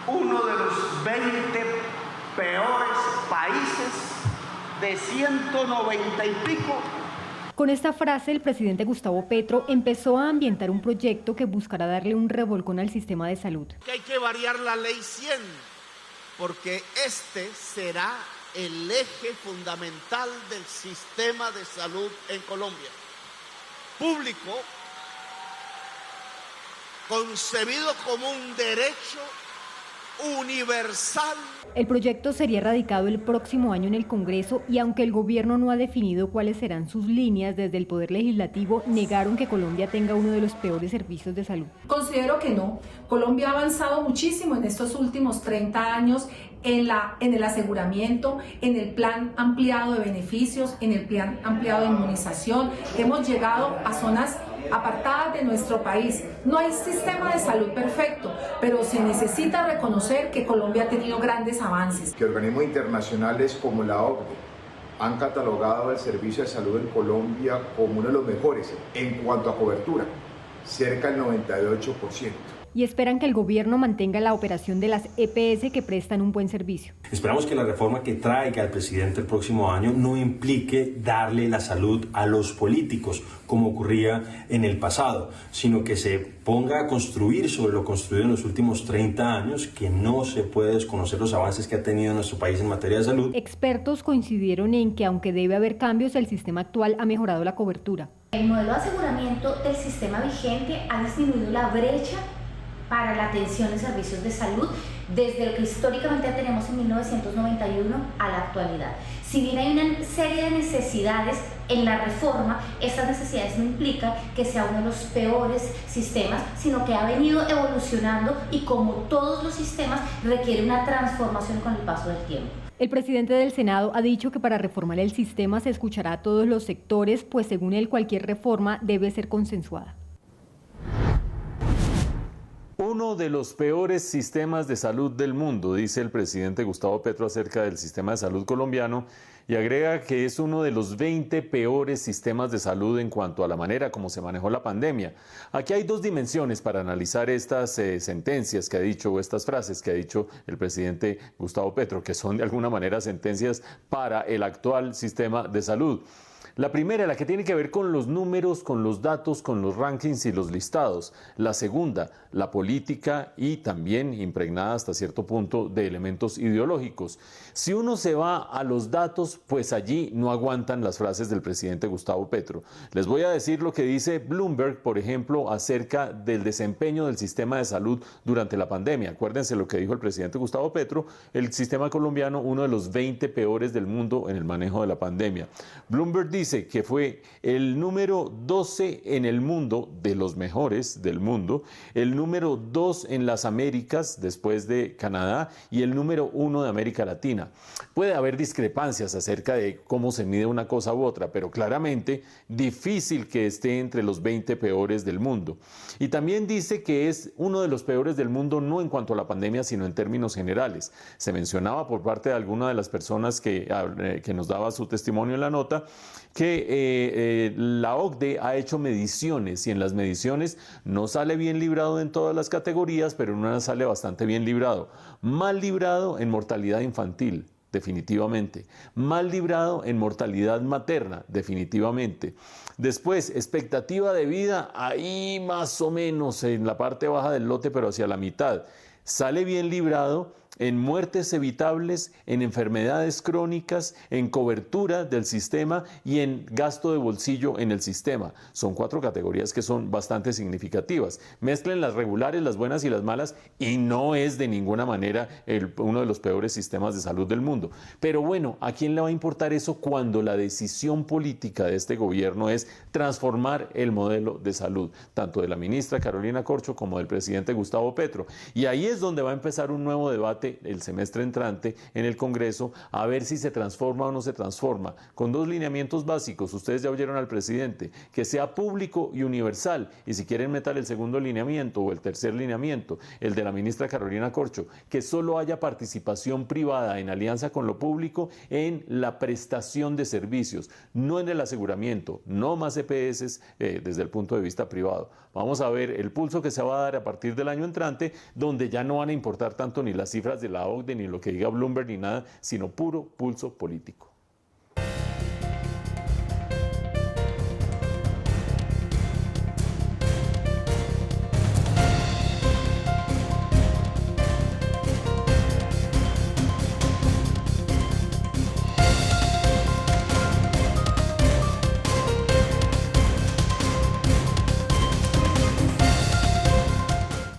uno de los 20 peores países de 190 y pico. Con esta frase, el presidente Gustavo Petro empezó a ambientar un proyecto que buscará darle un revolcón al sistema de salud. Hay que variar la ley 100, porque este será el eje fundamental del sistema de salud en Colombia. Público, concebido como un derecho universal. El proyecto sería radicado el próximo año en el Congreso y aunque el gobierno no ha definido cuáles serán sus líneas, desde el Poder Legislativo negaron que Colombia tenga uno de los peores servicios de salud. Considero que no. Colombia ha avanzado muchísimo en estos últimos 30 años en el aseguramiento, en el plan ampliado de beneficios, en el plan ampliado de inmunización. Hemos llegado a zonas apartadas de nuestro país. No hay sistema de salud perfecto, pero se necesita reconocer que Colombia ha tenido grandes avances. Que organismos internacionales como la OCDE han catalogado el servicio de salud en Colombia como uno de los mejores en cuanto a cobertura, cerca del 98%. Y esperan que el gobierno mantenga la operación de las EPS que prestan un buen servicio. Esperamos que la reforma que traiga el presidente el próximo año no implique darle la salud a los políticos, como ocurría en el pasado, sino que se ponga a construir sobre lo construido en los últimos 30 años, que no se puede desconocer los avances que ha tenido nuestro país en materia de salud. Expertos coincidieron en que aunque debe haber cambios, el sistema actual ha mejorado la cobertura. El modelo de aseguramiento del sistema vigente ha disminuido la brecha para la atención de servicios de salud desde lo que históricamente tenemos en 1991 a la actualidad. Si bien hay una serie de necesidades en la reforma, estas necesidades no implican que sea uno de los peores sistemas, sino que ha venido evolucionando y como todos los sistemas requiere una transformación con el paso del tiempo. El presidente del Senado ha dicho que para reformar el sistema se escuchará a todos los sectores, pues según él cualquier reforma debe ser consensuada. Uno de los peores sistemas de salud del mundo, dice el presidente Gustavo Petro acerca del sistema de salud colombiano, y agrega que es uno de los 20 peores sistemas de salud en cuanto a la manera como se manejó la pandemia. Aquí hay dos dimensiones para analizar estas sentencias que ha dicho, o estas frases que ha dicho el presidente Gustavo Petro, que son de alguna manera sentencias para el actual sistema de salud. La primera, la que tiene que ver con los números, con los datos, con los rankings y los listados. La segunda, la política y también impregnada hasta cierto punto de elementos ideológicos. Si uno se va a los datos, pues allí no aguantan las frases del presidente Gustavo Petro. Les voy a decir lo que dice Bloomberg, por ejemplo, acerca del desempeño del sistema de salud durante la pandemia. Acuérdense lo que dijo el presidente Gustavo Petro, el sistema colombiano, uno de los 20 peores del mundo en el manejo de la pandemia. Bloomberg dice que fue el número 12 en el mundo, de los mejores del mundo, el número 2 en las Américas después de Canadá y el número 1 de América Latina. Puede haber discrepancias acerca de cómo se mide una cosa u otra, pero claramente difícil que esté entre los 20 peores del mundo. Y también dice que es uno de los peores del mundo no en cuanto a la pandemia, sino en términos generales. Se mencionaba por parte de alguna de las personas que nos daba su testimonio en la nota, que la OCDE ha hecho mediciones y en las mediciones no sale bien librado en todas las categorías, pero en una sale bastante bien librado. Mal librado en mortalidad infantil, definitivamente. Mal librado en mortalidad materna, definitivamente. Después, expectativa de vida, ahí más o menos en la parte baja del lote, pero hacia la mitad. Sale bien librado en muertes evitables, en enfermedades crónicas, en cobertura del sistema y en gasto de bolsillo en el sistema. Son 4 categorías que son bastante significativas. Mezclen las regulares, las buenas y las malas y no es de ninguna manera uno de los peores sistemas de salud del mundo. Pero bueno, ¿a quién le va a importar eso cuando la decisión política de este gobierno es transformar el modelo de salud, tanto de la ministra Carolina Corcho como del presidente Gustavo Petro? Y ahí es donde va a empezar un nuevo debate debate el semestre entrante en el Congreso a ver si se transforma o no se transforma, con 2 lineamientos básicos. Ustedes ya oyeron al presidente, que sea público y universal, y si quieren meter el segundo lineamiento o el tercer lineamiento, el de la ministra Carolina Corcho, que solo haya participación privada en alianza con lo público en la prestación de servicios, no en el aseguramiento, no más EPS desde el punto de vista privado. Vamos a ver el pulso que se va a dar a partir del año entrante, donde ya no van a importar tanto ni las cifras de la OCDE, ni lo que diga Bloomberg, ni nada, sino puro pulso político.